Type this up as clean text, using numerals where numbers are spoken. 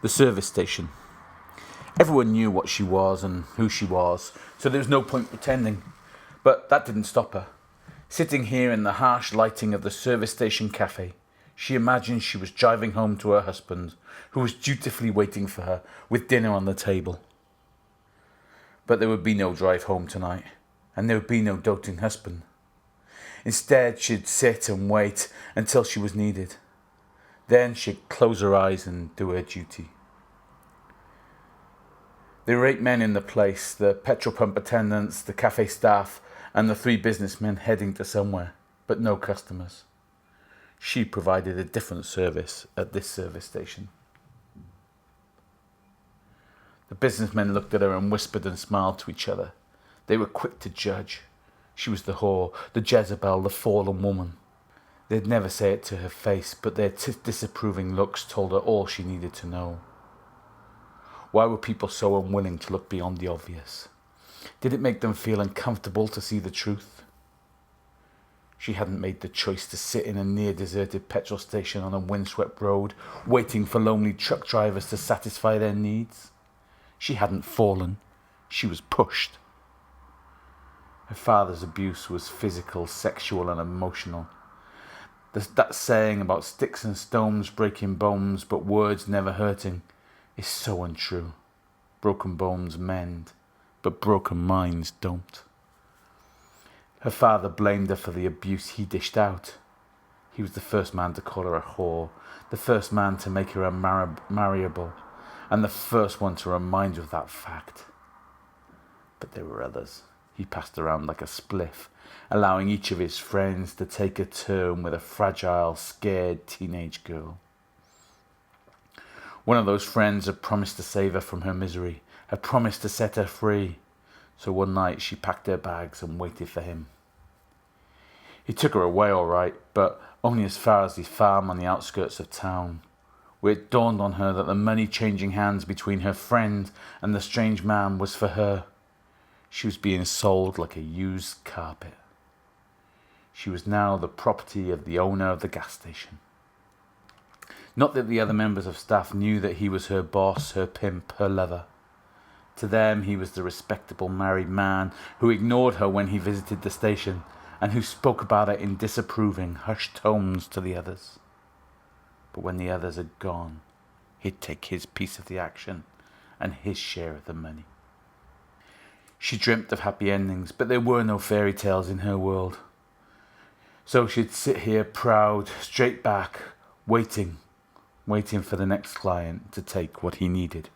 The service station. Everyone knew what she was and who she was, so there was no point pretending. But that didn't stop her. Sitting here in the harsh lighting of the service station cafe, she imagined she was driving home to her husband, who was dutifully waiting for her with dinner on the table. But there would be no drive home tonight, and there would be no doting husband. Instead, she'd sit and wait until she was needed. Then she'd close her eyes and do her duty. There were 8 men in the place, the petrol pump attendants, the cafe staff, and the 3 businessmen heading to somewhere, but no customers. She provided a different service at this service station. The businessmen looked at her and whispered and smiled to each other. They were quick to judge. She was the whore, the Jezebel, the fallen woman. They'd never say it to her face, but their disapproving looks told her all she needed to know. Why were people so unwilling to look beyond the obvious? Did it make them feel uncomfortable to see the truth? She hadn't made the choice to sit in a near-deserted petrol station on a windswept road, waiting for lonely truck drivers to satisfy their needs. She hadn't fallen. She was pushed. Her father's abuse was physical, sexual, and emotional. That saying about sticks and stones breaking bones, but words never hurting, is so untrue. Broken bones mend, but broken minds don't. Her father blamed her for the abuse he dished out. He was the first man to call her a whore, the first man to make her unmarriable, and the first one to remind her of that fact. But there were others he passed around like a spliff, allowing each of his friends to take a turn with a fragile, scared teenage girl. One of those friends had promised to save her from her misery, had promised to set her free. So one night she packed her bags and waited for him. He took her away all right, but only as far as his farm on the outskirts of town, where it dawned on her that the money changing hands between her friend and the strange man was for her. She was being sold like a used carpet. She was now the property of the owner of the gas station. Not that the other members of staff knew that he was her boss, her pimp, her lover. To them, he was the respectable married man who ignored her when he visited the station and who spoke about her in disapproving, hushed tones to the others. But when the others had gone, he'd take his piece of the action and his share of the money. She dreamt of happy endings, but there were no fairy tales in her world. So she'd sit here proud, straight back, waiting for the next client to take what he needed.